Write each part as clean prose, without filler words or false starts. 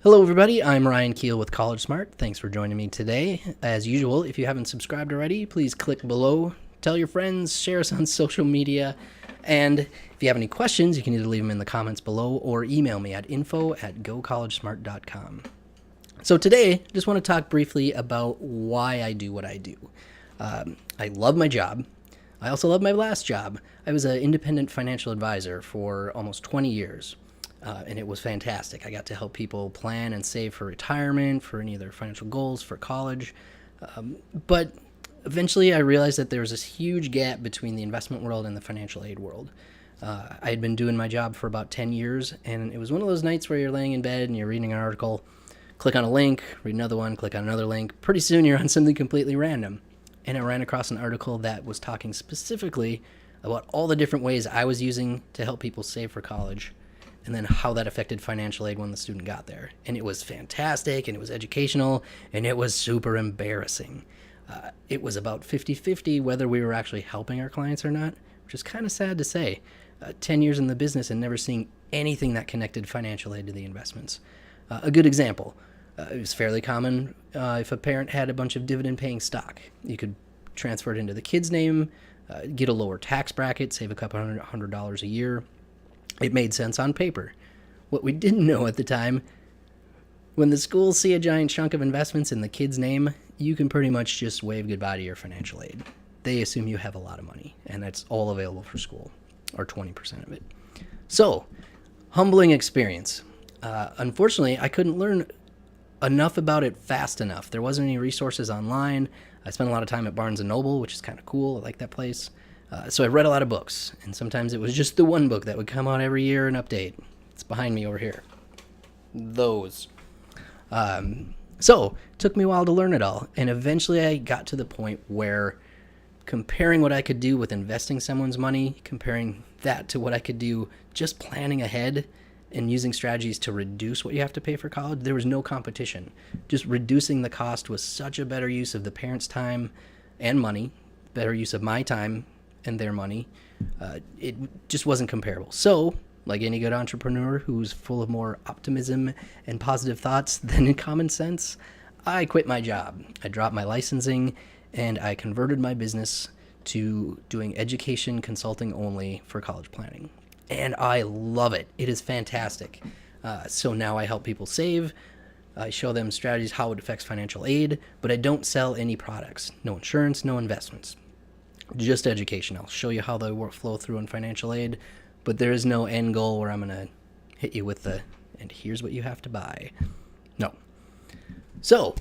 Hello, everybody. I'm Ryan Keel with CollegeSmart. Thanks for joining me today. As usual, if you haven't subscribed already, please click below, tell your friends, share us on social media, and if you have any questions, you can either leave them in the comments below or email me at info@gocollegesmart.com. So today, I just want to talk briefly about why I do what I do. I love my job. I also love my last job. I was an independent financial advisor for almost 20 years. And it was fantastic. I got to help people plan and save for retirement, for any of their financial goals, for college. But eventually I realized that there was this huge gap between the investment world and the financial aid world. I had been doing my job for about 10 years, and it was one of those nights where you're laying in bed and you're reading an article, click on a link, read another one, click on another link. Pretty soon you're on something completely random. And I ran across an article that was talking specifically about all the different ways I was using to help people save for college, and then how that affected financial aid when the student got there. And it was fantastic, and it was educational, and it was super embarrassing. It was about 50-50 whether we were actually helping our clients or not, which is kind of sad to say. 10 years in the business and never seeing anything that connected financial aid to the investments. A good example, it was fairly common if a parent had a bunch of dividend-paying stock. You could transfer it into the kid's name, get a lower tax bracket, save a couple $100 a year. It made sense on paper. What we didn't know at the time, when the schools see a giant chunk of investments in the kid's name, you can pretty much just wave goodbye to your financial aid. They assume you have a lot of money, and that's all available for school, or 20% of it. So, humbling experience. Unfortunately, I couldn't learn enough about it fast enough. There wasn't any resources online. I spent a lot of time at Barnes & Noble, which is kind of cool. I like that place. So I read a lot of books, and sometimes it was just the one book that would come out every year and update. It's behind me over here. Those. So it took me a while to learn it all, and eventually I got to the point where comparing what I could do with investing someone's money, comparing that to what I could do just planning ahead and using strategies to reduce what you have to pay for college, there was no competition. Just reducing the cost was such a better use of the parents' time and money, better use of my time and their money. It just wasn't comparable. So, like any good entrepreneur who's full of more optimism and positive thoughts than common sense, I quit my job. I dropped my licensing, and I converted my business to doing education consulting only for college planning. And I love it. It is fantastic. So now I help people save. I show them strategies, how it affects financial aid, but I don't sell any products. No insurance, no investments. Just education. I'll show you how they flow through in financial aid, but there is no end goal where I'm going to hit you with and here's what you have to buy. No. So,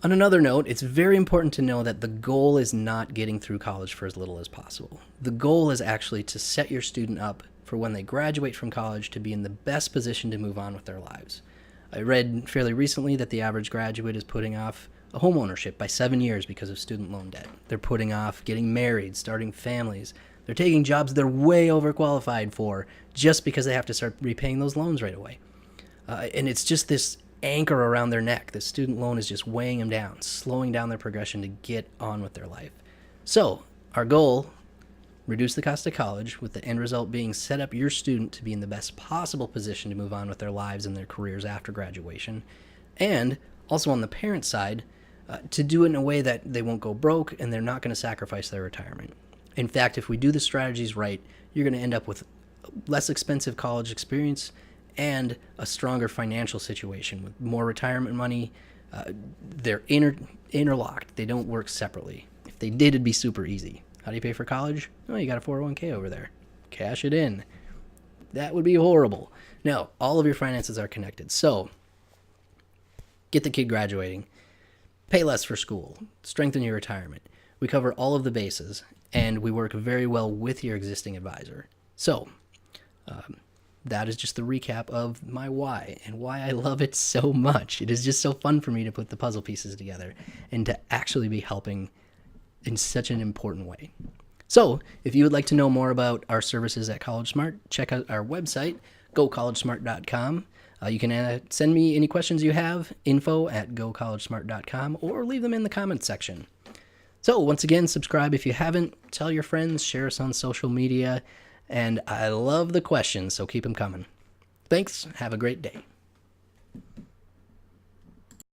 on another note, it's very important to know that the goal is not getting through college for as little as possible. The goal is actually to set your student up for when they graduate from college to be in the best position to move on with their lives. I read fairly recently that the average graduate is putting off a home ownership by 7 years because of student loan debt. They're putting off getting married, starting families. They're taking jobs they're way overqualified for just because they have to start repaying those loans right away. And it's just this anchor around their neck. The student loan is just weighing them down, slowing down their progression to get on with their life. So our goal, reduce the cost of college, with the end result being set up your student to be in the best possible position to move on with their lives and their careers after graduation. And also on the parent side, to do it in a way that they won't go broke and they're not going to sacrifice their retirement. In fact, if we do the strategies right, you're going to end up with less expensive college experience and a stronger financial situation with more retirement money. They're interlocked. They don't work separately. If they did, it'd be super easy. How do you pay for college? Oh, you got a 401k over there. Cash it in. That would be horrible. No, all of your finances are connected. So get the kid graduating. Pay less for school. Strengthen your retirement. We cover all of the bases, and we work very well with your existing advisor. So that is just the recap of my why and why I love it so much. It is just so fun for me to put the puzzle pieces together and to actually be helping in such an important way. So if you would like to know more about our services at CollegeSmart, check out our website, gocollegesmart.com. You can send me any questions you have, info@gocollegesmart.com, or leave them in the comments section. So once again, subscribe if you haven't, tell your friends, share us on social media, and I love the questions, so keep them coming. Thanks, have a great day.